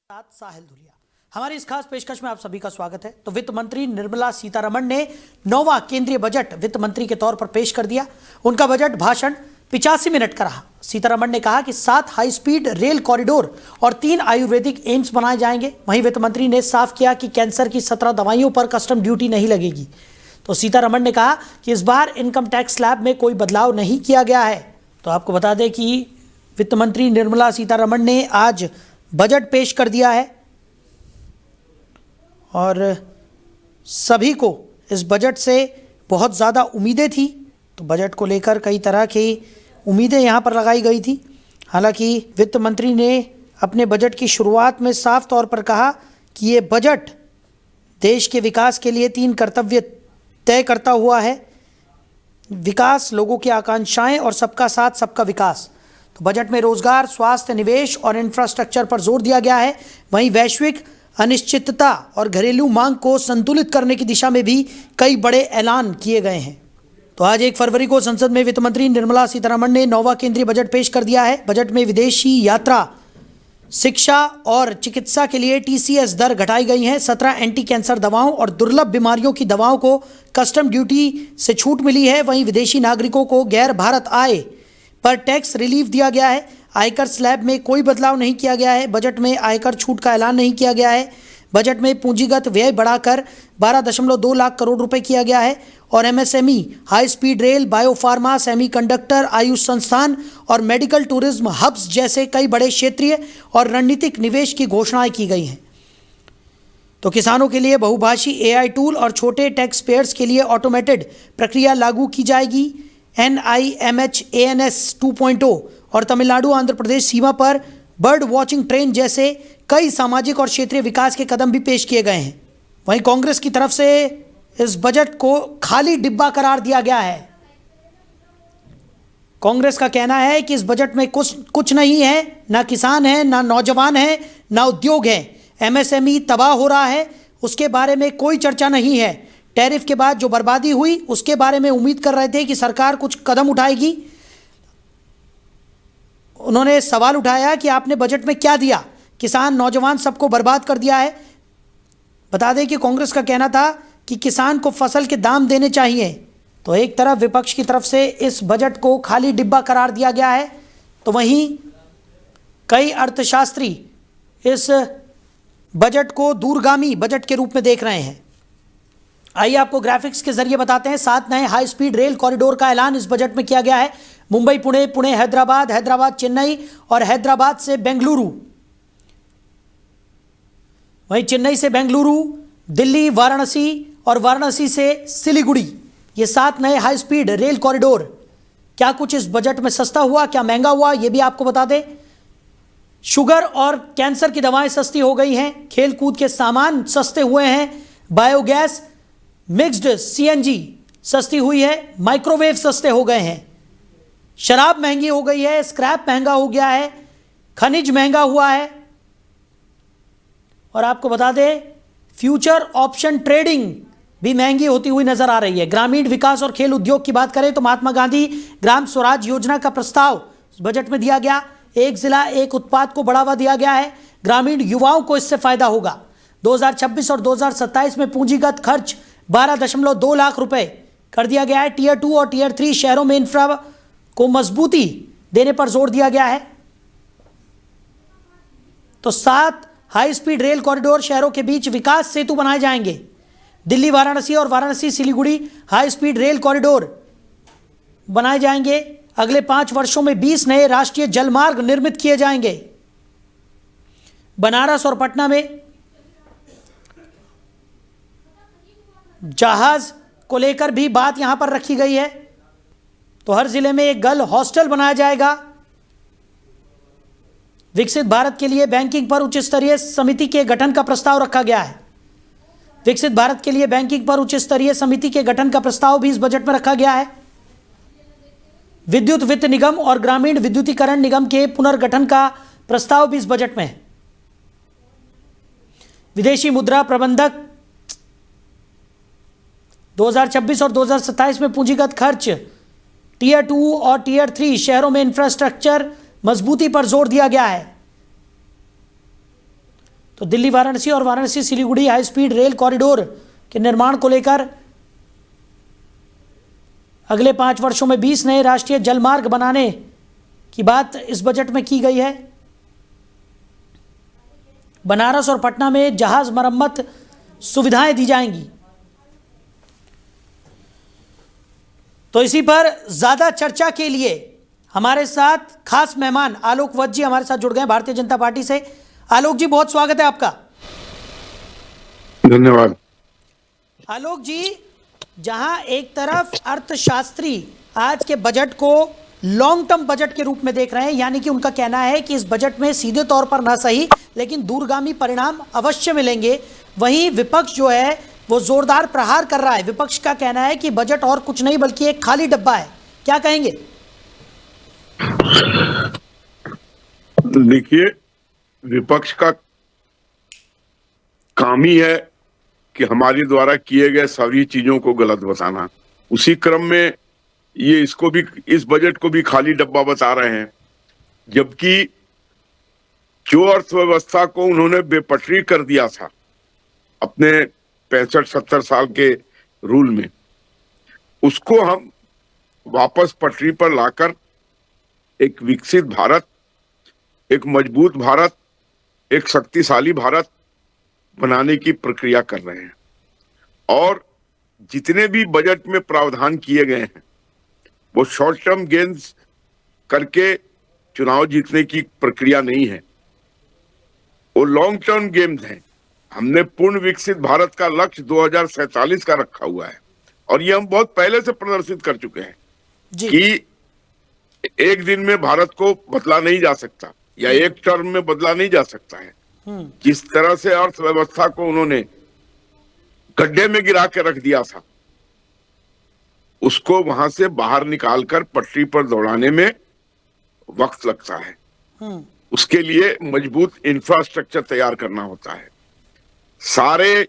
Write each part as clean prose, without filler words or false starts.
साथ साहिल धुलिया। हमारी इस खास पेशकश में आप सभी का स्वागत है। तो वित्त मंत्री निर्मला सीतारमण ने 9वां केंद्रीय बजट वित्त मंत्री के तौर पर पेश कर दिया। उनका बजट भाषण 85 मिनट का रहा। सीतारमण ने कहा कि 7 हाई स्पीड रेल कॉरिडोर और 3 आयुर्वेदिक एम्स बनाए जाएंगे। वहीं वित्त मंत्री ने साफ किया कि कैंसर की 17 दवाइयों पर कस्टम ड्यूटी नहीं लगेगी। तो सीतारमण ने कहा कि इस बार इनकम टैक्स स्लैब में कोई बदलाव नहीं किया गया है। तो आपको बता दें कि वित्त मंत्री निर्मला सीतारमण ने आज बजट पेश कर दिया है और सभी को इस बजट से बहुत ज़्यादा उम्मीदें थी। तो बजट को लेकर कई तरह की उम्मीदें यहाँ पर लगाई गई थी। हालांकि वित्त मंत्री ने अपने बजट की शुरुआत में साफ तौर पर कहा कि ये बजट देश के विकास के लिए 3 कर्तव्य तय करता हुआ है। विकास, लोगों की आकांक्षाएं और सबका साथ सबका विकास। तो बजट में रोजगार, स्वास्थ्य, निवेश और इंफ्रास्ट्रक्चर पर जोर दिया गया है। वहीं वैश्विक अनिश्चितता और घरेलू मांग को संतुलित करने की दिशा में भी कई बड़े ऐलान किए गए हैं। तो आज 1 फरवरी को संसद में वित्त मंत्री निर्मला सीतारमण ने 9वां केंद्रीय बजट पेश कर दिया है। बजट में विदेशी यात्रा, शिक्षा और चिकित्सा के लिए TCS दर घटाई गई हैं। 17 एंटी कैंसर दवाओं और दुर्लभ बीमारियों की दवाओं को कस्टम ड्यूटी से छूट मिली है। वहीं विदेशी नागरिकों को गैर भारत आय पर टैक्स रिलीफ दिया गया है। आयकर स्लैब में कोई बदलाव नहीं किया गया है। बजट में आयकर छूट का ऐलान नहीं किया गया है। बजट में पूंजीगत व्यय बढ़ाकर 12.2 लाख करोड़ रुपए किया गया है और MSME, high speed rail, biopharma, semiconductor, Ayush संस्थान और मेडिकल टूरिज्म हब्स जैसे कई बड़े क्षेत्रीय और रणनीतिक निवेश की घोषणाएं की गई हैं। तो किसानों के लिए बहुभाषी AI टूल और छोटे टैक्स पेयर्स के लिए ऑटोमेटेड प्रक्रिया लागू की जाएगी। NIMH-ANS 2.0 और तमिलनाडु आंध्र प्रदेश सीमा पर बर्ड वॉचिंग ट्रेन जैसे कई सामाजिक और क्षेत्रीय विकास के कदम भी पेश किए गए हैं। वहीं कांग्रेस की तरफ से इस बजट को खाली डिब्बा करार दिया गया है। कांग्रेस का कहना है कि इस बजट में कुछ नहीं है, ना किसान है, ना नौजवान है, ना उद्योग है। MSME तबाह हो रहा है, उसके बारे में कोई चर्चा नहीं है। टैरिफ के बाद जो बर्बादी हुई उसके बारे में उम्मीद कर रहे थे कि सरकार कुछ कदम उठाएगी। उन्होंने सवाल उठाया कि आपने बजट में क्या दिया, किसान, नौजवान सबको बर्बाद कर दिया है। बता दें कि कांग्रेस का कहना था कि किसान को फसल के दाम देने चाहिए। तो एक तरफ विपक्ष की तरफ से इस बजट को खाली डिब्बा करार दिया गया है, तो वहीं कई अर्थशास्त्री इस बजट को दूरगामी बजट के रूप में देख रहे हैं। आइए आपको ग्राफिक्स के जरिए बताते हैं। 7 नए हाई स्पीड रेल कॉरिडोर का ऐलान इस बजट में किया गया है। मुंबई पुणे, पुणे हैदराबाद, हैदराबाद चेन्नई और हैदराबाद से बेंगलुरु। वहीं चेन्नई से बेंगलुरु, दिल्ली, वाराणसी और वाराणसी से सिलीगुड़ी। ये 7 नए हाई स्पीड रेल कॉरिडोर। क्या कुछ इस बजट में सस्ता हुआ, क्या महंगा हुआ, ये भी आपको बता दें। शुगर और कैंसर की दवाएं सस्ती हो गई हैं। खेल कूद के सामान सस्ते हुए हैं। बायोगैस, मिक्स्ड CNG सस्ती हुई है। माइक्रोवेव सस्ते हो गए हैं। शराब महंगी हो गई है। स्क्रैप महंगा हो गया है। खनिज महंगा हुआ है। और आपको बता दें फ्यूचर ऑप्शन ट्रेडिंग भी महंगी होती हुई नजर आ रही है। ग्रामीण विकास और खेल उद्योग की बात करें तो महात्मा गांधी ग्राम स्वराज योजना का प्रस्ताव बजट में दिया गया। 1 जिला 1 उत्पाद को बढ़ावा दिया गया है। ग्रामीण युवाओं को इससे फायदा होगा। 2026 और 2027 में पूंजीगत खर्च 12.2 लाख रुपए कर दिया गया है। Tier 2 और Tier 3 शहरों में इंफ्रा को मजबूती देने पर जोर दिया गया है। तो 7 हाई स्पीड रेल कॉरिडोर शहरों के बीच विकास सेतु बनाए जाएंगे। दिल्ली वाराणसी और Varanasi Siliguri high speed rail corridor बनाए जाएंगे। अगले 5 वर्षों में 20 नए राष्ट्रीय जलमार्ग निर्मित किए जाएंगे। बनारस और पटना में जहाज को लेकर भी बात यहां पर रखी गई है। तो हर जिले में एक गर्ल हॉस्टल बनाया जाएगा। विकसित भारत के लिए बैंकिंग पर उच्च स्तरीय समिति के गठन का प्रस्ताव रखा गया है। विकसित भारत के लिए बैंकिंग पर उच्च स्तरीय समिति के गठन का प्रस्ताव भी इस बजट में रखा गया है। विद्युत वित्त निगम और ग्रामीण विद्युतीकरण निगम के पुनर्गठन का प्रस्ताव भी इस बजट में है। विदेशी मुद्रा प्रबंधक 2026 और 2027 में पूंजीगत खर्च Tier 2 और Tier 3 शहरों में इंफ्रास्ट्रक्चर मजबूती पर जोर दिया गया है। तो दिल्ली वाराणसी और Varanasi Siliguri high speed rail corridor के निर्माण को लेकर अगले 5 वर्षों में 20 नए राष्ट्रीय जलमार्ग बनाने की बात इस बजट में की गई है। बनारस और पटना में जहाज मरम्मत सुविधाएं दी जाएंगी। तो इसी पर ज्यादा चर्चा के लिए हमारे साथ खास मेहमान आलोक वत्स जी हमारे साथ जुड़ गए भारतीय जनता पार्टी से। आलोक जी, बहुत स्वागत है आपका। धन्यवाद। आलोक जी, जहां एक तरफ अर्थशास्त्री आज के बजट को लॉन्ग टर्म बजट के रूप में देख रहे हैं, यानी कि उनका कहना है कि इस बजट में सीधे तौर पर ना सही लेकिन दूरगामी परिणाम अवश्य मिलेंगे, वहीं विपक्ष जो है वो जोरदार प्रहार कर रहा है। विपक्ष का कहना है कि बजट और कुछ नहीं बल्कि एक खाली डब्बा है। क्या कहेंगे? देखिए, विपक्ष का काम ही है कि हमारे द्वारा किए गए सारी चीजों को गलत बताना। उसी क्रम में ये इसको भी, इस बजट को भी खाली डब्बा बता रहे हैं, जबकि जो अर्थव्यवस्था को उन्होंने बेपटरी कर दिया था अपने 65-70 साल के रूल में, उसको हम वापस पटरी पर लाकर एक विकसित भारत, एक मजबूत भारत, एक शक्तिशाली भारत बनाने की प्रक्रिया कर रहे हैं। और जितने भी बजट में प्रावधान किए गए हैं वो शॉर्ट टर्म गेन्स करके चुनाव जीतने की प्रक्रिया नहीं है, वो लॉन्ग टर्म गेम्स हैं। हमने पूर्ण विकसित भारत का लक्ष्य 2047 का रखा हुआ है और ये हम बहुत पहले से प्रदर्शित कर चुके हैं कि एक दिन में भारत को बदला नहीं जा सकता या एक टर्म में बदला नहीं जा सकता है। जिस तरह से अर्थव्यवस्था को उन्होंने गड्ढे में गिरा के रख दिया था, उसको वहां से बाहर निकालकर पटरी पर दौड़ाने में वक्त लगता है। उसके लिए मजबूत इंफ्रास्ट्रक्चर तैयार करना होता है, सारे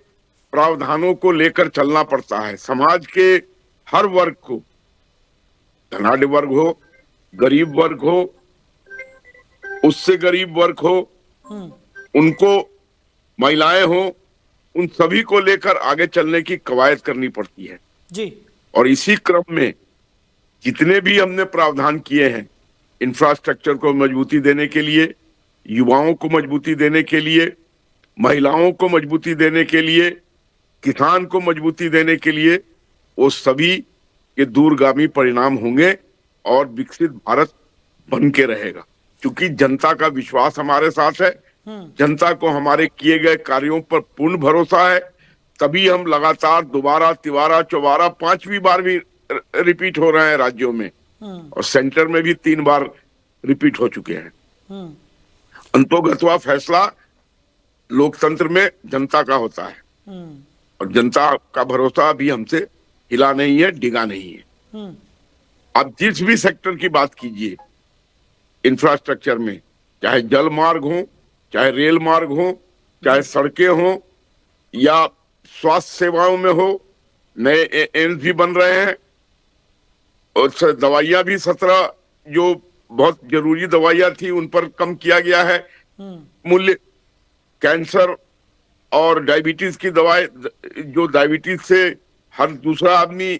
प्रावधानों को लेकर चलना पड़ता है। समाज के हर वर्ग को, धनाढ्य वर्ग हो, गरीब वर्ग हो, उससे गरीब वर्ग हो, उनको, महिलाएं हो, उन सभी को लेकर आगे चलने की कवायद करनी पड़ती है जी। और इसी क्रम में जितने भी हमने प्रावधान किए हैं, इंफ्रास्ट्रक्चर को मजबूती देने के लिए, युवाओं को मजबूती देने के लिए, महिलाओं को मजबूती देने के लिए, किसान को मजबूती देने के लिए, वो सभी के दूरगामी परिणाम होंगे और विकसित भारत बन के रहेगा। क्योंकि जनता का विश्वास हमारे साथ है, जनता को हमारे किए गए कार्यों पर पूर्ण भरोसा है, तभी हम लगातार दोबारा, तिबारा, चौबारा, 5वीं बार भी रिपीट हो रहे हैं राज्यों में, और सेंटर में भी 3 बार रिपीट हो चुके हैं। अंतोगत्वा फैसला लोकतंत्र में जनता का होता है और जनता का भरोसा अभी हमसे हिला नहीं है, डिगा नहीं है। आप जिस भी सेक्टर की बात कीजिए इंफ्रास्ट्रक्चर में, चाहे जल मार्ग हो, चाहे रेल मार्ग हो, चाहे सड़कें हो या स्वास्थ्य सेवाओं में हो, नए एम्स भी बन रहे हैं और दवाइयां भी 17 जो बहुत जरूरी दवाइयां थी उन पर कम किया गया है मूल्य। कैंसर और डायबिटीज की दवाई, जो डायबिटीज से हर दूसरा आदमी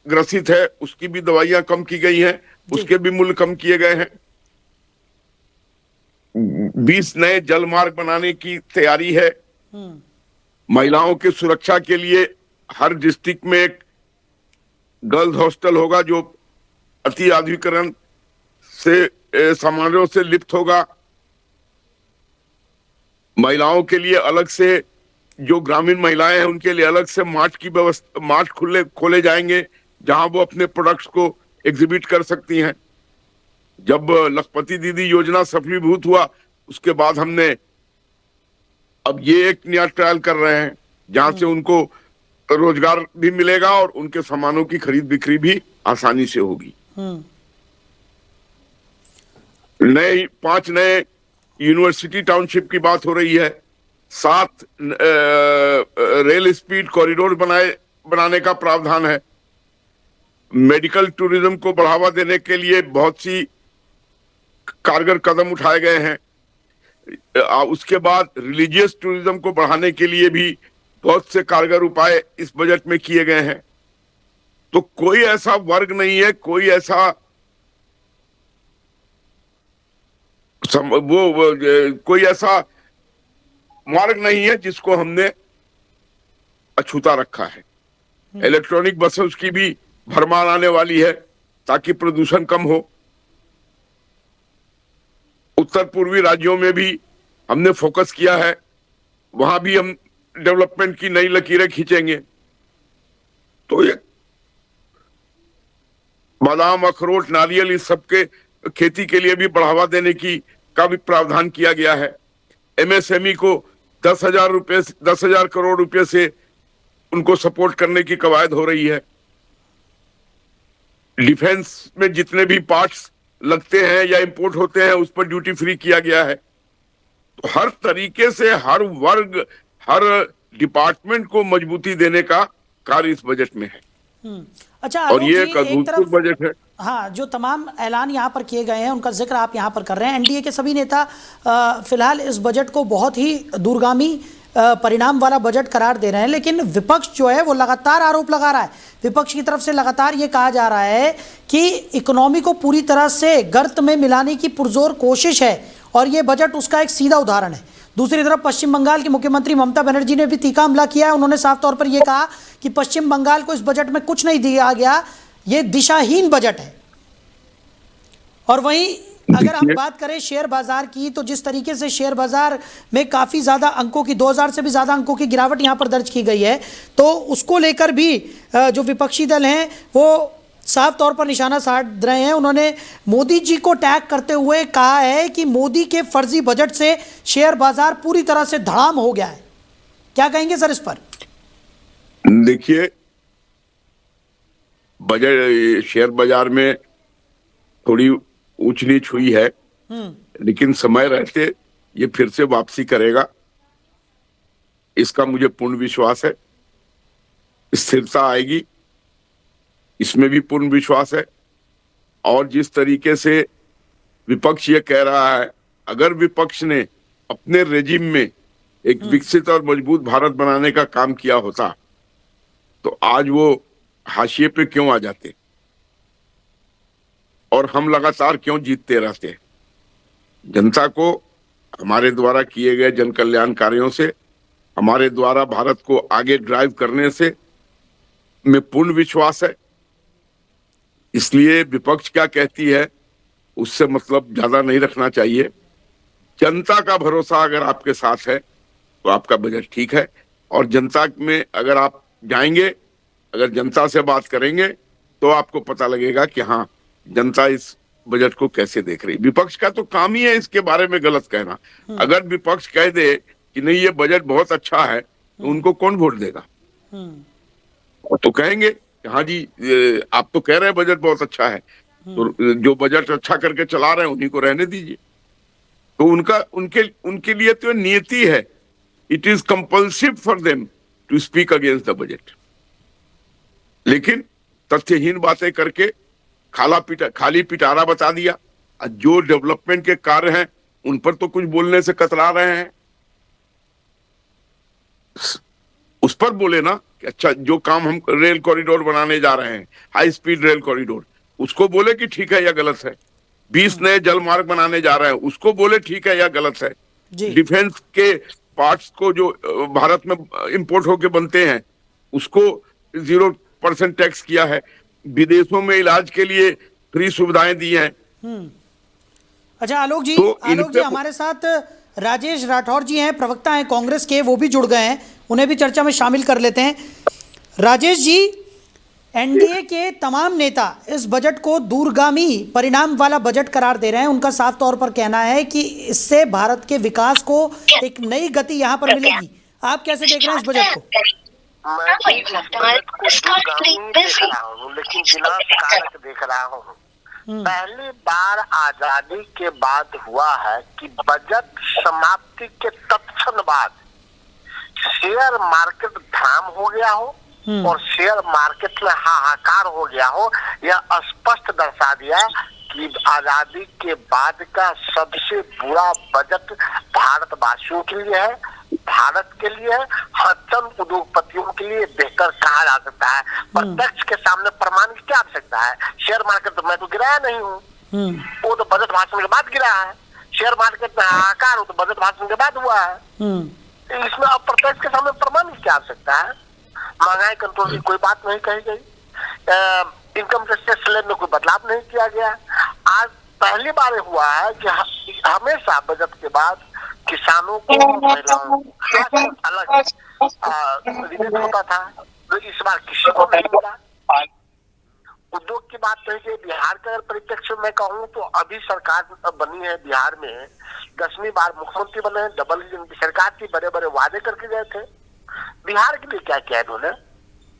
ग्रसित है, उसकी भी दवाइयां कम की गई हैं, उसके भी मूल्य कम किए गए हैं। 20 नए जल मार्ग बनाने की तैयारी है। महिलाओं की सुरक्षा के लिए हर डिस्ट्रिक्ट में एक गर्ल्स हॉस्टल होगा जो अति आधुनिकीकरण से समारोह से लिप्त होगा। महिलाओं के लिए अलग से, जो ग्रामीण महिलाएं हैं उनके लिए अलग से मार्ट की व्यवस्था, मार्ट खोले जाएंगे जहां वो अपने प्रोडक्ट्स को एग्जिबिट कर सकती हैं। जब लखपति दीदी योजना सफलीभूत हुआ उसके बाद हमने अब ये एक नया ट्रायल कर रहे हैं जहां से उनको रोजगार भी मिलेगा और उनके सामानों की खरीद बिक्री भी आसानी से होगी। 5 नए यूनिवर्सिटी टाउनशिप की बात हो रही है। 7 रेल स्पीड कॉरिडोर बनाने का प्रावधान है। मेडिकल टूरिज्म को बढ़ावा देने के लिए बहुत सी कारगर कदम उठाए गए हैं। उसके बाद रिलीजियस टूरिज्म को बढ़ाने के लिए भी बहुत से कारगर उपाय इस बजट में किए गए हैं। तो कोई ऐसा वर्ग नहीं है, कोई ऐसा कोई ऐसा मार्ग नहीं है जिसको हमने अछूता रखा है। इलेक्ट्रॉनिक बसेस की भी भरमार आने वाली है ताकि प्रदूषण कम हो। उत्तर पूर्वी राज्यों में भी हमने फोकस किया है, वहां भी हम डेवलपमेंट की नई लकीरें खींचेंगे। तो ये बादाम, अखरोट, नारियल, इस सबके खेती के लिए भी बढ़ावा देने का भी प्रावधान किया गया है। एमएसएमई को 10,000 करोड़ रुपए से उनको सपोर्ट करने की कवायद हो रही है। डिफेंस में जितने भी पार्ट्स लगते हैं या इंपोर्ट होते हैं उस पर ड्यूटी फ्री किया गया है। तो हर तरीके से हर वर्ग, हर डिपार्टमेंट को मजबूती देने का कार्य इस बजट में है। अच्छा, और ये एक तरफ बजट है। हाँ, जो तमाम ऐलान यहाँ पर किए गए हैं उनका जिक्र आप यहाँ पर कर रहे हैं। एनडीए के सभी नेता फिलहाल इस बजट को बहुत ही दूरगामी परिणाम वाला बजट करार दे रहे हैं, लेकिन विपक्ष जो है वो लगातार आरोप लगा रहा है। विपक्ष की तरफ से लगातार ये कहा जा रहा है कि इकोनॉमी को पूरी तरह से गर्त में मिलाने की पुरजोर कोशिश है और ये बजट उसका एक सीधा उदाहरण है। दूसरी तरफ पश्चिम बंगाल की मुख्यमंत्री ममता बनर्जी ने भी तीखा हमला किया है। उन्होंने साफ तौर पर यह कहा कि पश्चिम बंगाल को इस बजट में कुछ नहीं दिया गया, ये दिशाहीन बजट है। और वहीं अगर हम बात करें शेयर बाजार की, तो जिस तरीके से शेयर बाजार में काफी ज्यादा अंकों की 2000 से भी ज्यादा अंकों की गिरावट यहां पर दर्ज की गई है, तो उसको लेकर भी जो विपक्षी दल हैं वो साफ तौर पर निशाना साध रहे हैं। उन्होंने मोदी जी को टैग करते हुए कहा है कि मोदी के फर्जी बजट से शेयर बाजार पूरी तरह से धड़ाम हो गया है। क्या कहेंगे सर इस पर? देखिए, बजट शेयर बाजार में थोड़ी ऊंच नीच हुई है, लेकिन समय रहते ये फिर से वापसी करेगा, इसका मुझे पूर्ण विश्वास है। स्थिरता आएगी, इसमें भी पूर्ण विश्वास है। और जिस तरीके से विपक्ष ये कह रहा है, अगर विपक्ष ने अपने रेजिम में एक विकसित और मजबूत भारत बनाने का काम किया होता तो आज वो हाशिए पे क्यों आ जाते और हम लगातार क्यों जीतते रहते। जनता को हमारे द्वारा किए गए जन कल्याण कार्यों से, हमारे द्वारा भारत को आगे ड्राइव करने से में पूर्ण विश्वास है। इसलिए विपक्ष क्या कहती है उससे मतलब ज्यादा नहीं रखना चाहिए। जनता का भरोसा अगर आपके साथ है तो आपका बजट ठीक है, और जनता में अगर आप जाएंगे, अगर जनता से बात करेंगे तो आपको पता लगेगा कि हाँ, जनता इस बजट को कैसे देख रही। विपक्ष का तो काम ही है इसके बारे में गलत कहना। अगर विपक्ष कह दे कि नहीं ये बजट बहुत अच्छा है तो उनको कौन वोट देगा? तो कहेंगे कि हाँ जी, आप तो कह रहे हैं बजट बहुत अच्छा है, तो जो बजट अच्छा करके चला रहे हैं उन्हीं को रहने दीजिए। तो उनके लिए तो नियति है, it is compulsive for them to speak against the budget. लेकिन तथ्यहीन बातें करके खाली पिटारा बता दिया। जो डेवलपमेंट के कार्य हैं उन पर तो कुछ बोलने से कतरा रहे हैं। उस पर बोले ना कि अच्छा, जो काम हम रेल कॉरिडोर बनाने जा रहे हैं, हाई स्पीड रेल कॉरिडोर, उसको बोले कि ठीक है या गलत है। 20 नए जल मार्ग बनाने जा रहे हैं, उसको बोले ठीक है या गलत है। डिफेंस के पार्ट्स को जो भारत में इंपोर्ट होके बनते हैं उसको 0% टैक्स किया है। विदेशों में इलाज के लिए फ्री सुविधाएं दी हैं। अच्छा, आलोक जी हमारे साथ राजेश राठौर जी हैं, प्रवक्ता हैं कांग्रेस के, वो भी जुड़ गए हैं, उन्हें भी चर्चा में शामिल कर लेते हैं। राजेश जी, एनडीए के तमाम नेता इस बजट को दूरगामी परिणाम वाला बजट करार दे रहे हैं। उनका साफ तौर पर कहना है कि इससे भारत के विकास को एक नई गति यहां पर मिलेगी। आप कैसे देख रहे हैं इस बजट को? मैं देख रहा हूँ, लेकिन बिना कारक देख रहा हूँ। पहली बार आजादी के बाद हुआ है कि बजट समाप्ति के तत्क्षण बाद शेयर मार्केट धराम हो गया हो और शेयर मार्केट में हाहाकार हो गया हो। यह स्पष्ट दर्शा दिया कि आजादी के बाद का सबसे बुरा बजट भारतवासियों के लिए है, भारत के लिए है, हर चंद उद्योगपतियों के लिए बेहतर कहा जा सकता है। प्रत्यक्ष के सामने प्रमाण की क्या आवश्यकता है? शेयर मार्केट तो मैं तो गिराया नहीं हूँ, वो तो बजट भाषण के बाद गिरा है। शेयर मार्केट में हाहाकार हो तो बजट भाषण के बाद हुआ है। इसमें अप्रत्यक्ष के सामने प्रमाण की क्या आवश्यकता है? महंगाई कंट्रोल की कोई बात नहीं कही गई, इनकम टैक्स स्लैब में कोई बदलाव नहीं किया गया। आज पहली बार हुआ है कि हमेशा बजट के बाद किसानों को, महिलाओं को अलग रिबेट होता था, तो इस बार किसी को नहीं मिला। उद्योग की बात नहीं की, बिहार का अगर परिप्रेक्ष्य में कहूँ तो अभी सरकार बनी है बिहार में, 10वीं बार मुख्यमंत्री बने, डबल इंजन की सरकार थी, बड़े बड़े वादे करके गए थे। बिहार के लिए क्या किया इन्होंने?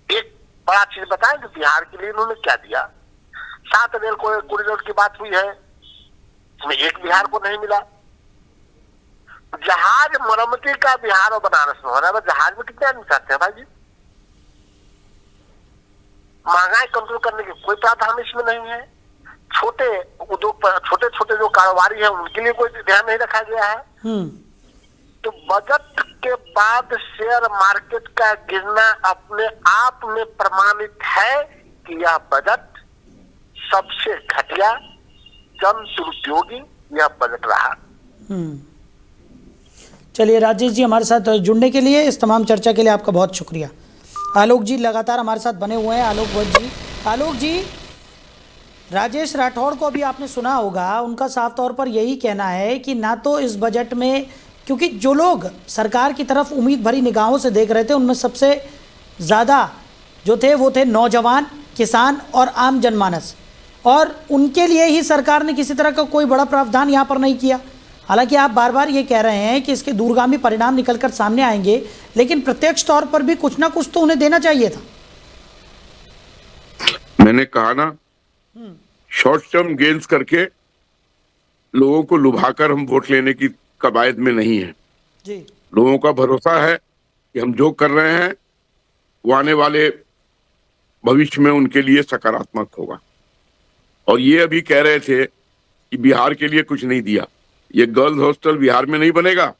एक बड़ा चीज बताएं कि बिहार के लिए इन्होंने क्या दिया। 7 रेल कॉरिडोर की बात हुई है, इसमें एक बिहार को नहीं मिला। जहाज मरम्मती का बिहार और बनारस में हो रहा है, जहाज में कितने आदमी चाहते हैं भाई जी? महंगाई कंट्रोल करने के कोई प्रावधान इसमें नहीं है। छोटे उद्योग, छोटे छोटे जो कारोबारी है उनके लिए कोई ध्यान नहीं रखा गया है। तो बजट के बाद शेयर मार्केट का गिरना अपने आप में प्रमाणित है कि यह बजट सबसे घटिया, जन दुरुपयोगी यह बजट रहा। चलिए राजेश जी, हमारे साथ जुड़ने के लिए, इस तमाम चर्चा के लिए आपका बहुत शुक्रिया। आलोक जी लगातार हमारे साथ बने हुए हैं। आलोक जी, राजेश राठौड़ को अभी आपने सुना होगा, उनका साफ तौर पर यही कहना है कि ना तो इस बजट में, क्योंकि जो लोग सरकार की तरफ उम्मीद भरी निगाहों से देख रहे थे उनमें सबसे ज़्यादा जो थे वो थे नौजवान, किसान और आम जनमानस, और उनके लिए ही सरकार ने किसी तरह का कोई बड़ा प्रावधान यहाँ पर नहीं किया। हालांकि आप बार बार ये कह रहे हैं कि इसके दूरगामी परिणाम निकलकर सामने आएंगे, लेकिन प्रत्यक्ष तौर पर भी कुछ ना कुछ तो उन्हें देना चाहिए था। मैंने कहा ना, शॉर्ट टर्म गेन्स करके लोगों को लुभाकर हम वोट लेने की कवायद में नहीं है जी। लोगों का भरोसा है कि हम जो कर रहे हैं वो आने वाले भविष्य में उनके लिए सकारात्मक होगा। और ये अभी कह रहे थे कि बिहार के लिए कुछ नहीं दिया। ये गर्ल्स हॉस्टल बिहार में नहीं बनेगा,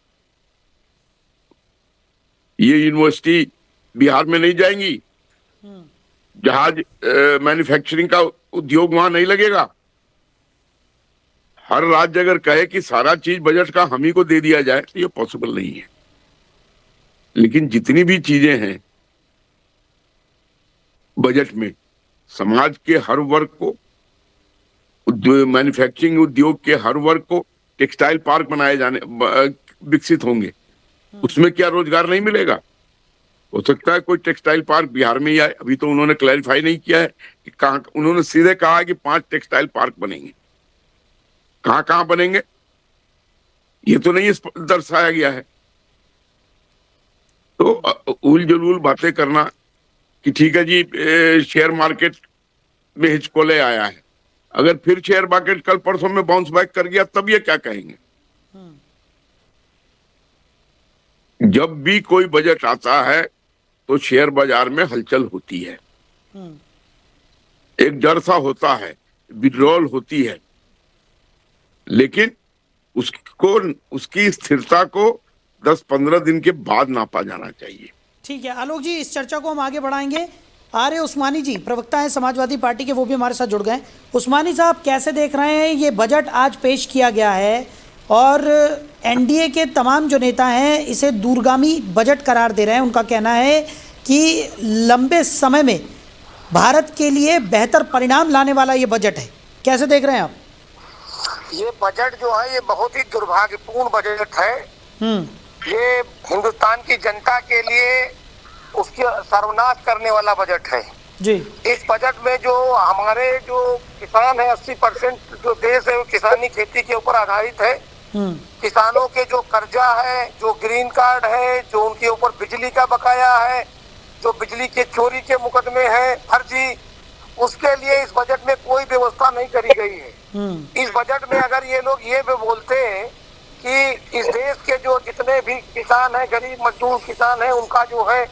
ये यूनिवर्सिटी बिहार में नहीं जाएंगी, जहाज मैन्युफैक्चरिंग का उद्योग वहां नहीं लगेगा। हर राज्य अगर कहे कि सारा चीज बजट का हम ही को दे दिया जाए तो ये पॉसिबल नहीं है। लेकिन जितनी भी चीजें हैं बजट में, समाज के हर वर्ग को, मैन्युफैक्चरिंग उद्योग के हर वर्ग को टेक्सटाइल पार्क बनाए जाने, विकसित होंगे, उसमें क्या रोजगार नहीं मिलेगा? हो सकता है कोई टेक्सटाइल पार्क बिहार में ही आए। अभी तो उन्होंने क्लैरिफाई नहीं किया है कि कहाँ। उन्होंने सीधे कहा है कि 5 टेक्सटाइल पार्क बनेंगे, कहाँ कहाँ बनेंगे ये तो नहीं दर्शाया गया है। तो उल जलूल बातें करना कि ठीक है जी शेयर मार्केट में हिचकोले आया है, अगर फिर शेयर मार्केट कल परसों में बाउंस बैक कर गया तब ये क्या कहेंगे? जब भी कोई बजट आता है तो शेयर बाजार में हलचल होती है, एक डर सा होता है, विड्रॉल होती है, लेकिन उसको, उसकी स्थिरता को 10-15 दिन के बाद नापा जाना चाहिए। ठीक है आलोक जी, इस चर्चा को हम आगे बढ़ाएंगे। आर्य उस्मानी जी प्रवक्ता है समाजवादी पार्टी के, वो भी हमारे साथ जुड़ गए। उस्मानी साहब, कैसे देख रहे हैं ये बजट आज पेश किया गया है और एनडीए के तमाम जो नेता हैं इसे दूरगामी बजट करार दे रहे हैं। उनका कहना है कि लंबे समय में भारत के लिए बेहतर परिणाम लाने वाला ये बजट है। कैसे देख रहे हैं आप? ये बजट जो है ये बहुत ही दुर्भाग्यपूर्ण बजट है। ये हिंदुस्तान की जनता के लिए उसके सर्वनाश करने वाला बजट है जी। इस बजट में जो हमारे जो किसान है, 80% जो देश है वो किसानी खेती के ऊपर आधारित है। किसानों के जो कर्जा है, जो ग्रीन कार्ड है, जो उनके ऊपर बिजली का बकाया है, जो बिजली के चोरी के मुकदमे हैं फर्जी, उसके लिए इस बजट में कोई व्यवस्था नहीं करी गई है। इस बजट में अगर ये लोग ये भी बोलते हैं कि इस देश के जो जितने भी किसान हैं, गरीब मजदूर किसान हैं, उनका जो है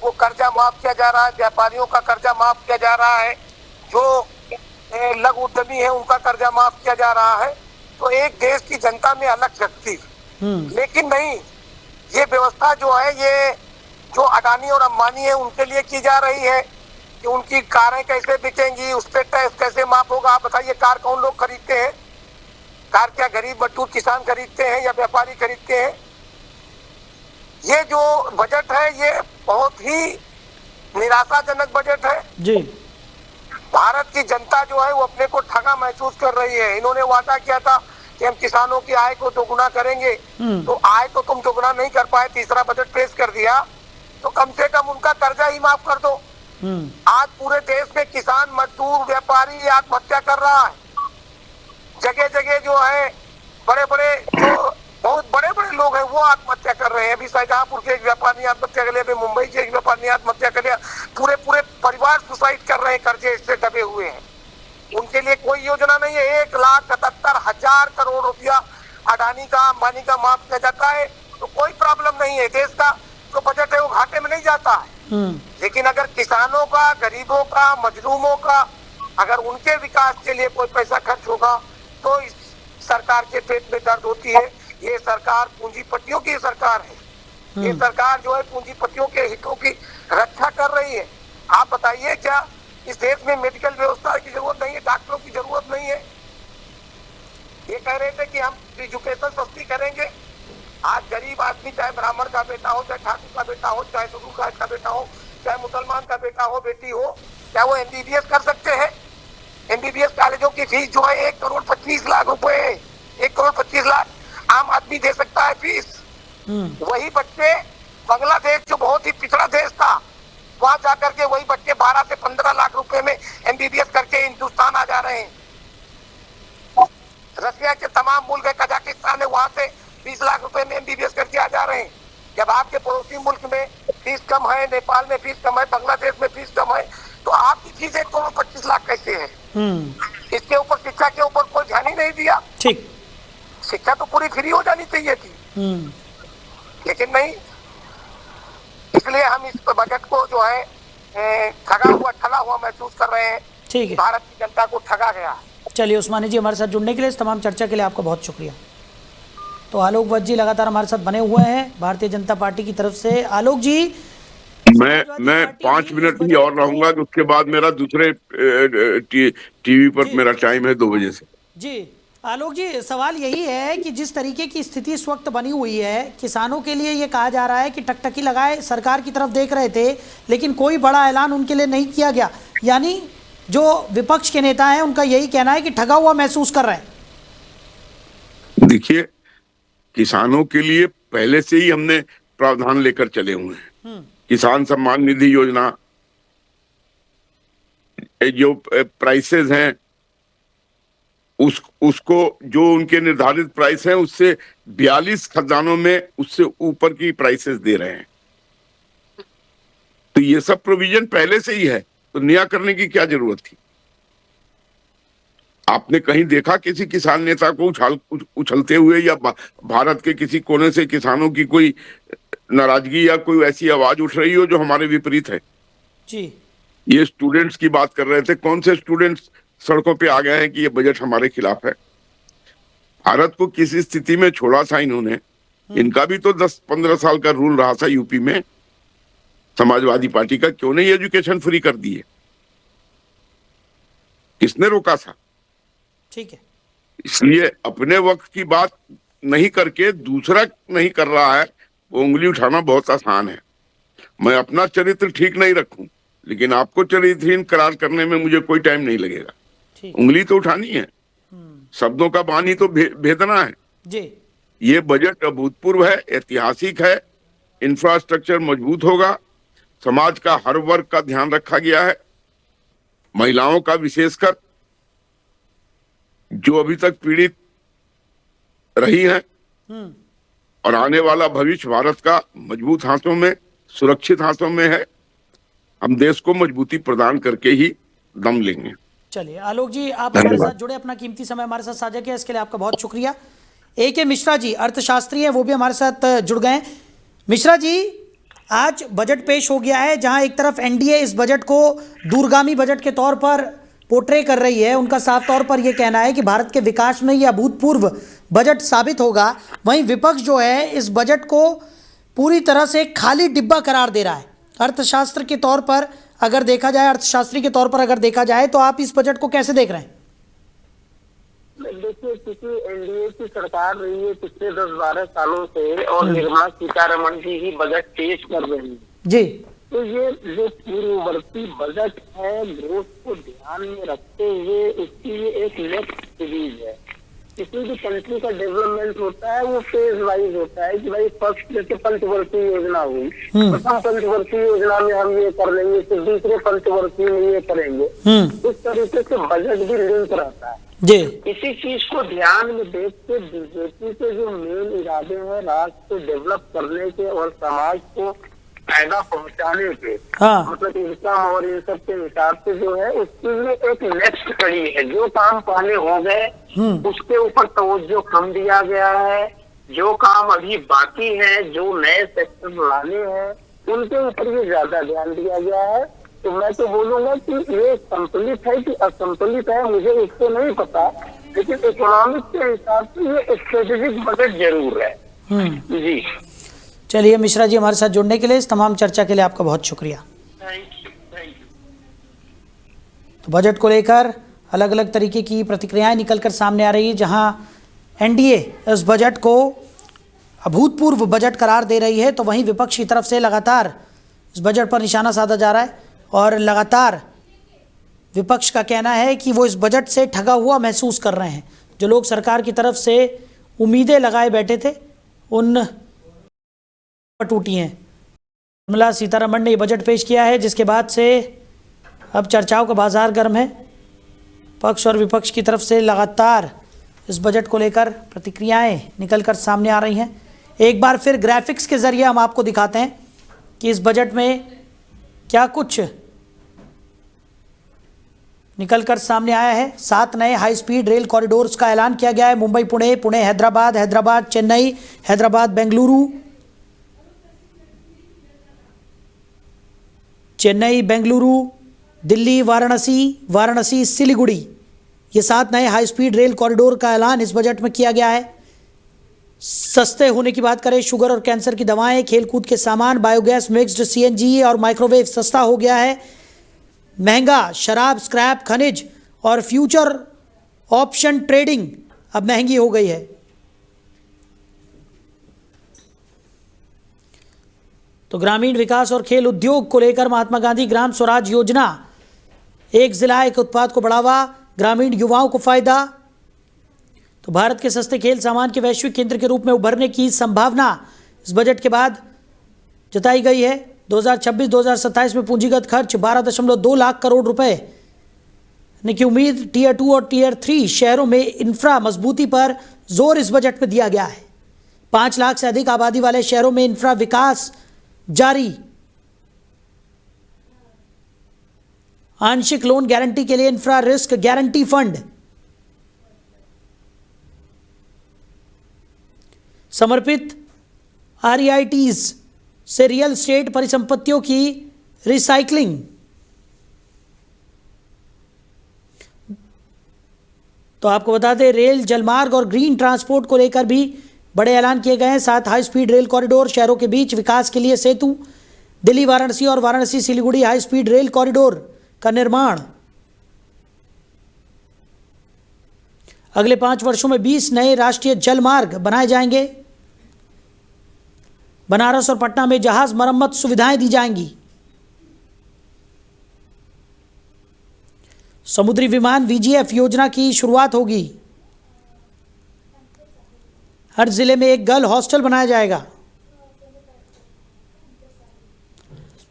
वो कर्जा माफ किया जा रहा है, व्यापारियों का कर्जा माफ किया जा रहा है, जो लघु उद्यमी है उनका कर्जा माफ किया जा रहा है, तो एक देश की जनता में अलग शक्ति। लेकिन नहीं, ये व्यवस्था जो है ये जो अडानी और अंबानी है उनके लिए की जा रही है कि उनकी कारें कैसे बिकेंगी, उस पर टैक्स कैसे माफ होगा। आप बताइए, कार कौन लोग खरीदते हैं? कार क्या गरीब मजदूर किसान खरीदते हैं या व्यापारी खरीदते हैं? ये जो बजट है ये बहुत ही निराशाजनक बजट है जी। भारत की जनता जो है वो अपने को ठगा महसूस कर रही है। इन्होंने वादा किया था कि हम किसानों की आय को दोगुना करेंगे, तो आय तो तुम दोगुना नहीं कर पाए, तीसरा बजट पेश कर दिया, तो कम से कम उनका कर्जा ही माफ कर दो। आज पूरे देश में किसान, मजदूर, व्यापारी आत्महत्या कर रहा है। जगह जगह जो है बड़े बड़े जो बहुत बड़े बड़े लोग हैं वो आत्महत्या कर रहे हैं। अभी शाहजहांपुर के एक व्यापारी ने आत्महत्या कर लिया, अभी मुंबई के एक व्यापारी ने आत्महत्या कर लिया। पूरे पूरे परिवार सुसाइड कर रहे हैं, कर्जे से दबे हुए हैं। उनके लिए कोई योजना नहीं है। 1,77,000 करोड़ रुपया अडानी का, अंबानी का माफ किया जाता है तो कोई प्रॉब्लम नहीं है। देश का जो बजट है वो घाटे में नहीं जाता है। लेकिन अगर किसानों का, गरीबों का, मजलूमों का, अगर उनके विकास के लिए कोई पैसा खर्च होगा तो इस सरकार के पेट में दर्द होती है। ये सरकार पूंजीपतियों की सरकार है। ये सरकार जो है पूंजीपतियों के हितों की रक्षा कर रही है। आप बताइए, क्या इस देश में मेडिकल व्यवस्था की जरूरत नहीं है, डॉक्टरों की जरूरत नहीं है? ये कह रहे थे कि हम एजुकेशन सस्ती करेंगे। आज गरीब आदमी, चाहे ब्राह्मण का बेटा हो, चाहे ठाकुर का बेटा हो, चाहे शुरू का बेटा हो, चाहे मुसलमान का बेटा हो, बेटी हो, क्या वो MBBS कर सकते हैं? MBBS कॉलेजों की फीस जो है 1,25,00,000 रुपए, 1,25,00,000 आम आदमी दे सकता है फीस। वही बच्चे बांग्लादेश जो बहुत ही पिछड़ा देश था, वहां जाकर के वही बच्चे 12 से 15 लाख रुपए में MBBS करके हिंदुस्तान आ जा रहे हैं। रशिया के तमाम मुल्क है, कजाकिस्तान है, वहां से 20 लाख रुपए में MBBS करके आ जा रहे हैं। जब आपके पड़ोसी मुल्क में फीस कम है, नेपाल में फीस कम है, बांग्लादेश में फीस कम है, तो आपकी फीस 1,25,00,000 कैसे है? इसके ऊपर, शिक्षा के ऊपर कोई ध्यान ही नहीं दिया। ठीक, शिक्षा तो पूरी फ्री हो जानी चाहिए थी, लेकिन नहीं। इसलिए हम इस बजट को जो है ठगा हुआ, ठगा हुआ महसूस कर रहे हैं। ठीक है, भारत की जनता को ठगा गया। चलिए उस्मानी जी, हमारे साथ जुड़ने के लिए, इस तमाम चर्चा के लिए आपका बहुत शुक्रिया। तो आलोक वत्स जी लगातार हमारे साथ बने हुए हैं भारतीय जनता पार्टी की तरफ से। आलोक जी, मैं 5 मिनट ही और रहूंगा, उसके बाद मेरा दूसरे टीवी पर मेरा टाइम है 2 बजे से। जी आलोक जी, सवाल यही है कि जिस तरीके की स्थिति इस वक्त बनी हुई है, किसानों के लिए ये कहा जा रहा है कि टकटकी लगाए सरकार की तरफ देख रहे थे, लेकिन कोई बड़ा ऐलान उनके लिए नहीं किया गया। यानी जो विपक्ष के नेता हैं उनका यही कहना है कि ठगा हुआ महसूस कर रहे हैं। देखिए, किसानों के लिए पहले से ही हमने प्रावधान लेकर चले हुए हैं। किसान सम्मान निधि योजना, जो प्राइसेस हैं उसको, जो उनके निर्धारित प्राइस हैं उससे 42 खजानों में उससे ऊपर की प्राइसेस दे रहे हैं। तो ये सब प्रोविजन पहले से ही है, तो नया करने की क्या जरूरत थी? आपने कहीं देखा किसी किसान नेता को उछलते हुए, या भारत के किसी कोने से किसानों की कोई नाराजगी या कोई ऐसी आवाज उठ रही हो जो हमारे विपरीत है? जी, ये स्टूडेंट्स की बात कर रहे थे। कौन से स्टूडेंट्स सड़कों पे आ गए हैं कि ये बजट हमारे खिलाफ है? भारत को किस स्थिति में छोड़ा था इन्होंने? इनका भी तो 10-15 साल का रूल रहा था यूपी में समाजवादी पार्टी का। क्यों नहीं एजुकेशन फ्री कर दिए? किसने रोका था? ठीक है, इसलिए अपने वक्त की बात नहीं करके दूसरा नहीं कर रहा है, वो उंगली उठाना बहुत आसान है। मैं अपना चरित्र ठीक नहीं रखूं, लेकिन आपको चरित्रहीन करार करने में मुझे कोई टाइम नहीं लगेगा। उंगली तो उठानी है, शब्दों का बानी तो भेदना है जी। ये बजट अभूतपूर्व है, ऐतिहासिक है। इंफ्रास्ट्रक्चर मजबूत होगा, समाज का हर वर्ग का ध्यान रखा गया है, महिलाओं का विशेषकर, जो अभी तक पीड़ित रही हैं, और आने वाला भविष्य भारत का मजबूत हाथों में, सुरक्षित हाथों में है। हम देश को मजबूती प्रदान करके ही दम लेंगे। चलिए आलोक जी, आप हमारे साथ जुड़े, अपना कीमती समय हमारे साथ साझा किया, इसके लिए आपका बहुत शुक्रिया। AK मिश्रा जी अर्थशास्त्री हैं, वो भी हमारे साथ जुड़ गए। मिश्रा जी, आज बजट पेश हो गया है, जहां एक तरफ NDA इस बजट को दूरगामी बजट के तौर पर पोर्ट्रे कर रही है, उनका साफ तौर पर यह कहना है कि भारत के विकास में यह अभूतपूर्व बजट साबित होगा। वहीं विपक्ष जो है इस बजट को पूरी तरह से खाली डिब्बा करार दे रहा है। अर्थशास्त्र के तौर पर अगर देखा जाए, अर्थशास्त्री के तौर पर अगर देखा जाए, तो आप इस बजट को कैसे देख रहे हैं? देखिए, क्योंकि एनडीए की सरकार रही है पिछले 10-12 सालों से और निर्मला सीतारमण जी ही बजट पेश कर रही है जी, तो ये जो पूर्ववर्ती बजट है ग्रोथ को ध्यान में रखते हुए उसकी ये एक नेक्स्ट सीरीज है। किसी भी कंट्री का डेवलपमेंट होता है वो फेज वाइज होता है कि भाई फर्स्ट जैसे पंचवर्षीय योजना हुई, प्रथम पंचवर्षीय योजना में हम ये कर लेंगे, फिर दूसरे पंचवर्षीय में ये करेंगे। इस तरीके से बजट भी लिंक रहता है जी। इसी चीज को ध्यान में देख के बीजेपी के जो मेन इरादे हैं राष्ट्र को डेवलप करने के और समाज को फायदा पहुंचाने के, मतलब इनकम और इन सब के हिसाब से जो है उसके लिए एक नेक्स्ट कड़ी है। जो काम पहले हो गए उसके ऊपर तवज्जो कम दिया गया है, जो काम अभी बाकी है, जो नए सेक्टर लाने हैं उनके ऊपर भी ज्यादा ध्यान दिया गया है। तो मैं तो बोलूंगा कि ये संतुलित है कि असंतुलित है मुझे इसको नहीं पता, लेकिन इकोनॉमिक के हिसाब से ये स्ट्रेटेजिक बजट जरूर है। जी चलिए मिश्रा जी, हमारे साथ जुड़ने के लिए, इस तमाम चर्चा के लिए आपका बहुत शुक्रिया। Thank you. तो बजट को लेकर अलग अलग तरीके की प्रतिक्रियाएं निकलकर सामने आ रही है। जहां एनडीए इस बजट को अभूतपूर्व बजट करार दे रही है, तो वहीं विपक्ष की तरफ से लगातार इस बजट पर निशाना साधा जा रहा है और लगातार विपक्ष का कहना है कि वो इस बजट से ठगा हुआ महसूस कर रहे हैं। जो लोग सरकार की तरफ से उम्मीदें लगाए बैठे थे उन टूटी हैं। निर्मला सीतारमण ने ये बजट पेश किया है, जिसके बाद से अब चर्चाओं का बाजार गर्म है। पक्ष और विपक्ष की तरफ से लगातार इस बजट को लेकर प्रतिक्रियाएं निकलकर सामने आ रही हैं। एक बार फिर ग्राफिक्स के जरिए हम आपको दिखाते हैं कि इस बजट में क्या कुछ निकलकर सामने आया है। 7 नए हाई स्पीड रेल कॉरिडोर्स का ऐलान किया गया है। मुंबई पुणे, पुणे हैदराबाद, हैदराबाद चेन्नई, हैदराबाद बेंगलुरु, चेन्नई बेंगलुरु, दिल्ली वाराणसी, वाराणसी सिलीगुड़ी, ये 7 नए हाई स्पीड रेल कॉरिडोर का ऐलान इस बजट में किया गया है। सस्ते होने की बात करें, शुगर और कैंसर की दवाएं, खेलकूद के सामान, बायोगैस, मिक्स्ड सीएनजी और माइक्रोवेव सस्ता हो गया है। महंगा शराब, स्क्रैप, खनिज और फ्यूचर ऑप्शन ट्रेडिंग अब महंगी हो गई है। तो ग्रामीण विकास और खेल उद्योग को लेकर महात्मा गांधी ग्राम स्वराज योजना, एक जिला एक उत्पाद को बढ़ावा, ग्रामीण युवाओं को फायदा। तो भारत के सस्ते खेल सामान के वैश्विक केंद्र के रूप में उभरने की संभावना इस बजट के बाद जताई गई है। 2026-2027 में पूंजीगत खर्च 12.2 लाख करोड़ रुपए की उम्मीद। टियर 2 और टियर 3 शहरों में इंफ्रा मजबूती पर जोर इस बजट में दिया गया है। 5 लाख से अधिक आबादी वाले शहरों में इंफ्रा विकास जारी। आंशिक लोन गारंटी के लिए इंफ्रा रिस्क गारंटी फंड। समर्पित आरईआईटीज से रियल एस्टेट परिसंपत्तियों की रिसाइकलिंग। तो आपको बता दें, रेल, जलमार्ग और ग्रीन ट्रांसपोर्ट को लेकर भी बड़े ऐलान किए गए हैं। 7 हाई स्पीड रेल कॉरिडोर, शहरों के बीच विकास के लिए सेतु, दिल्ली वाराणसी और Varanasi Siliguri high speed rail corridor का निर्माण। अगले 5 वर्षों में 20 नए राष्ट्रीय जलमार्ग बनाए जाएंगे। बनारस और पटना में जहाज मरम्मत सुविधाएं दी जाएंगी। समुद्री विमान वीजीएफ योजना की शुरुआत होगी। हर जिले में एक गर्ल हॉस्टल बनाया जाएगा।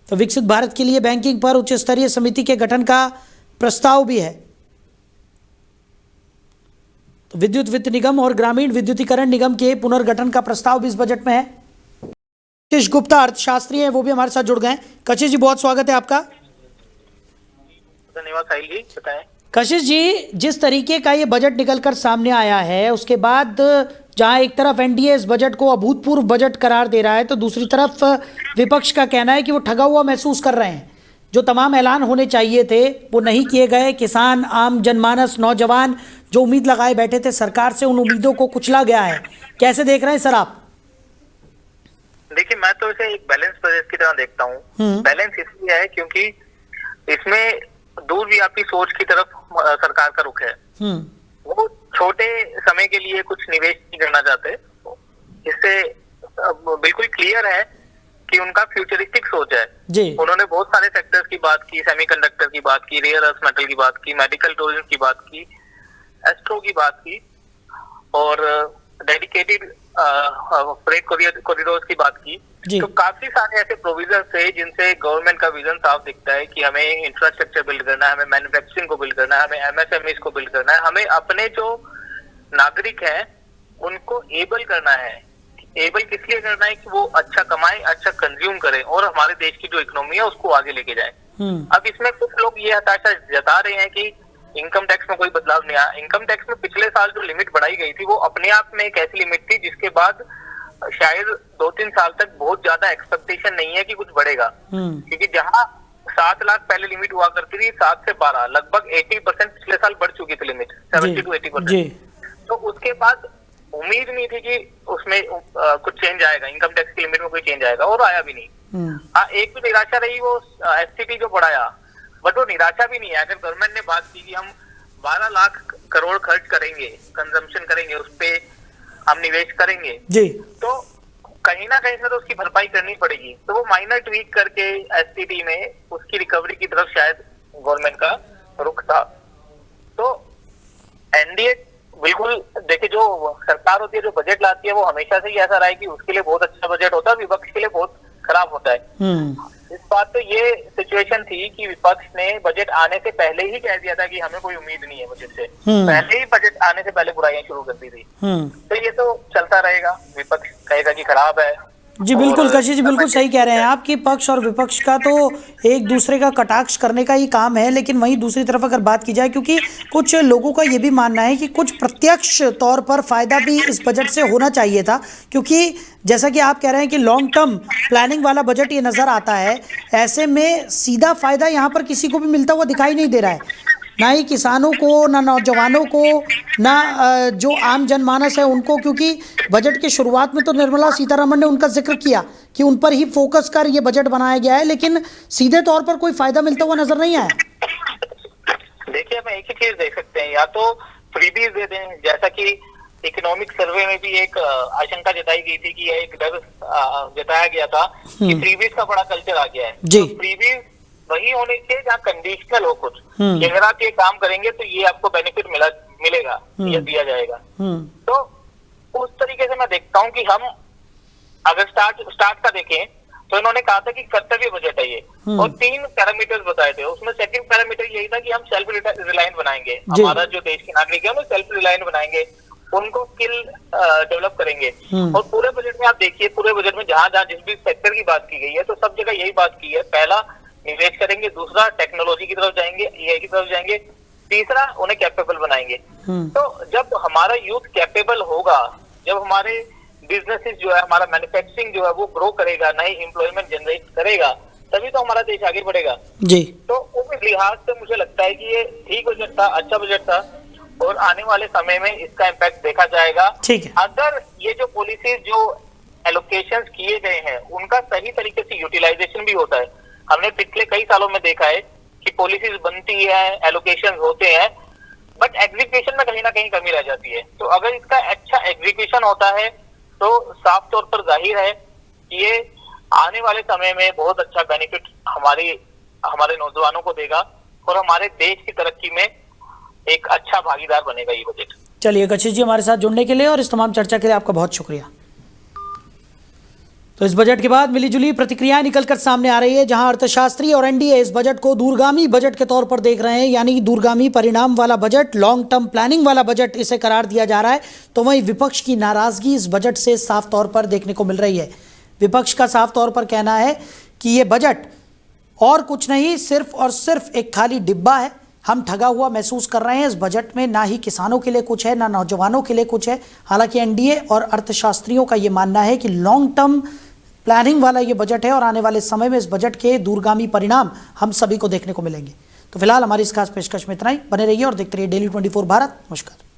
तो विकसित भारत के लिए बैंकिंग पर उच्च स्तरीय समिति के गठन का प्रस्ताव भी है। तो विद्युत वित्त निगम और ग्रामीण विद्युतीकरण निगम के पुनर्गठन का प्रस्ताव भी इस बजट में है। कशिश गुप्ता अर्थशास्त्री हैं, वो भी हमारे साथ जुड़ गए हैं। कशिश जी, बहुत स्वागत है आपका। धन्यवाद साहिल जी, बताएं। कशिश जी, जिस तरीके का ये बजट निकलकर सामने आया है, उसके बाद जहां एक तरफ एनडीए इस बजट को अभूतपूर्व बजट करार दे रहा है, तो दूसरी तरफ विपक्ष का कहना है कि वो ठगा हुआ महसूस कर रहे हैं। जो तमाम ऐलान होने चाहिए थे वो नहीं किए गए। किसान, आम जनमानस, नौजवान जो उम्मीद लगाए बैठे थे सरकार से, उन उम्मीदों को कुचला गया है। कैसे देख रहे हैं सर आप? देखिए, मैं तो इसे एक बैलेंस बजट की तरह देखता हूँ। बैलेंस इसलिए है क्योंकि इसमें दूरव्यापी सोच की तरफ सरकार का रुख है। वो छोटे समय के लिए कुछ निवेश नहीं करना चाहते। इससे बिल्कुल क्लियर है कि उनका फ्यूचरिस्टिक सोच है जी। उन्होंने बहुत सारे सेक्टर्स की बात की, सेमीकंडक्टर की बात की, रेयर अर्थ मेटल की बात की, मेडिकल टूरिज्म की बात की, एस्ट्रो की बात की और डेडिकेटेड फ्रेट कॉरिडोर्स की बात की। तो काफी सारे ऐसे प्रोविजन थे जिनसे गवर्नमेंट का विजन साफ दिखता है कि हमें इंफ्रास्ट्रक्चर बिल्ड करना है, हमें मैन्युफैक्चरिंग को बिल्ड करना है, हमें एमएसएमईज को बिल्ड करना है, हमें अपने जो नागरिक हैं उनको एबल करना है। एबल किस लिए करना है कि वो अच्छा कमाए, अच्छा कंज्यूम करें और हमारे देश की जो इकोनॉमी है उसको आगे लेके जाए। अब इसमें कुछ लोग ये हताशा जता रहे हैं कि इनकम टैक्स में कोई बदलाव नहीं आया। इनकम टैक्स में पिछले साल जो लिमिट बढ़ाई गई थी वो अपने आप में एक ऐसी लिमिट थी जिसके बाद शायद 2-3 साल तक बहुत ज्यादा एक्सपेक्टेशन नहीं है कि कुछ बढ़ेगा, क्योंकि जहां 7 लाख पहले लिमिट हुआ करती थी, 7 से 12 लगभग 80% पिछले साल बढ़ चुकी थी लिमिट, 70 to 80%। तो उसके बाद उम्मीद नहीं थी कि उसमें कुछ चेंज आएगा, इनकम टैक्स की लिमिट में कोई चेंज आएगा, और आया भी नहीं। हाँ, एक भी निराशा रही वो एसटीटी जो बढ़ाया, बट वो निराशा भी नहीं है। अगर गवर्नमेंट ने बात की कि हम 12 लाख करोड़ खर्च करेंगे, कंजम्पशन करेंगे, उस पे हम निवेश करेंगे जी, तो कहीं ना कहीं से तो उसकी भरपाई करनी पड़ेगी। तो वो माइनर ट्वीक करके एसटीटी में उसकी रिकवरी की तरफ शायद गवर्नमेंट का रुख था। तो एनडीए बिल्कुल, देखिए, जो सरकार होती है, जो बजट लाती है, वो हमेशा से ही ऐसा रहा है कि उसके लिए बहुत अच्छा बजट होता है, विपक्ष के लिए बहुत खराब होता है। इस बात तो ये सिचुएशन थी कि विपक्ष ने बजट आने से पहले ही कह दिया था कि हमें कोई उम्मीद नहीं है बजट से, पहले ही बजट आने से पहले बुराइयां शुरू कर दी थी। तो ये तो चलता रहेगा, विपक्ष कहेगा कि खराब है। जी बिल्कुल कशिश जी, बिल्कुल सही कह रहे हैं आप कि पक्ष और विपक्ष का तो एक दूसरे का कटाक्ष करने का ही काम है, लेकिन वहीं दूसरी तरफ अगर बात की जाए, क्योंकि कुछ लोगों का ये भी मानना है कि कुछ प्रत्यक्ष तौर पर फायदा भी इस बजट से होना चाहिए था, क्योंकि जैसा कि आप कह रहे हैं कि लॉन्ग टर्म प्लानिंग वाला बजट ये नज़र आता है, ऐसे में सीधा फायदा यहाँ पर किसी को भी मिलता हुआ दिखाई नहीं दे रहा है, ना ही किसानों को, ना नौजवानों को, ना जो आम जनमानस है उनको, क्योंकि बजट की शुरुआत में तो निर्मला सीतारमण ने उनका जिक्र किया कि उन पर ही फोकस कर ये बजट बनाया गया है, लेकिन सीधे तौर पर कोई फायदा मिलता हुआ नजर नहीं आया। देखिए, हम एक ही चीज देख सकते हैं, या तो फ्रीबीज दे दें, जैसा कि इकोनॉमिक सर्वे में भी एक आशंका जताई गई थी कि एक डर जताया गया था कि फ्रीबीज का बड़ा कल्चर आ गया है। तो फ्रीबीज वही होने चाहिए जहाँ कंडीशनल हो कुछ, कि अगर आप ये काम करेंगे तो ये आपको बेनिफिट मिलेगा या दिया जाएगा। तो उस तरीके से मैं देखता हूँ कि हम अगर स्टार्ट का देखें तो इन्होंने कहा था कि कर्तव्य बजट है ये, और 3 पैरामीटर्स बताए थे। उसमें सेकंड पैरामीटर यही था कि हम सेल्फ रिलायंट बनाएंगे, हमारा जो देश के नागरिक है उन्हें सेल्फ रिलायंट बनाएंगे, उनको स्किल डेवलप करेंगे। और पूरे बजट में आप देखिए, पूरे बजट में जहां जहां जिस भी सेक्टर की बात की गई है, तो सब जगह यही बात की है। पहला, निवेश करेंगे, दूसरा टेक्नोलॉजी की तरफ जाएंगे, एआई की तरफ जाएंगे, तीसरा उन्हें कैपेबल बनाएंगे। तो जब हमारा यूथ कैपेबल होगा, जब हमारे बिजनेसेस जो है, हमारा मैन्युफैक्चरिंग जो है वो ग्रो करेगा, नई एम्प्लॉयमेंट जनरेट करेगा, तभी तो हमारा देश आगे बढ़ेगा जी। तो उस लिहाज से मुझे लगता है कि ये ठीक बजट था, अच्छा बजट था, और आने वाले समय में इसका इम्पैक्ट देखा जाएगा। ठीक है, अगर ये जो पॉलिसीज, जो एलोकेशंस किए गए हैं, उनका सही तरीके से यूटिलाइजेशन भी होता है। हमने पिछले कई सालों में देखा है कि पॉलिसीज बनती है, एलोकेशन होते हैं, बट एग्जीक्यूशन में कहीं ना कहीं कमी रह जाती है। तो अगर इसका अच्छा एग्जीक्यूशन होता है तो साफ तौर पर जाहिर है कि ये आने वाले समय में बहुत अच्छा बेनिफिट हमारे नौजवानों को देगा, और हमारे देश की तरक्की में एक अच्छा भागीदार बनेगा ये बजट। चलिए कशिश जी, हमारे साथ जुड़ने के लिए और इस तमाम चर्चा के लिए आपका बहुत शुक्रिया। तो इस बजट के बाद मिलीजुली प्रतिक्रियाएं निकलकर सामने आ रही है, जहां अर्थशास्त्री और एनडीए इस बजट को दूरगामी बजट के तौर पर देख रहे हैं, यानी दूरगामी परिणाम वाला बजट, लॉन्ग टर्म प्लानिंग वाला बजट इसे करार दिया जा रहा है। तो वहीं विपक्ष की नाराजगी इस बजट से साफ तौर पर देखने को मिल रही है। विपक्ष का साफ तौर पर कहना है कि ये बजट और कुछ नहीं, सिर्फ और सिर्फ एक खाली डिब्बा है। हम ठगा हुआ महसूस कर रहे हैं इस बजट में, ना ही किसानों के लिए कुछ है, ना नौजवानों के लिए कुछ है। हालांकि एनडीए और अर्थशास्त्रियों का ये मानना है कि लॉन्ग टर्म प्लानिंग वाला ये बजट है और आने वाले समय में इस बजट के दूरगामी परिणाम हम सभी को देखने को मिलेंगे। तो फिलहाल हमारी इस खास पेशकश में इतना ही। बने रहिए और देखते रहिए डेली 24 भारत। नमस्कार।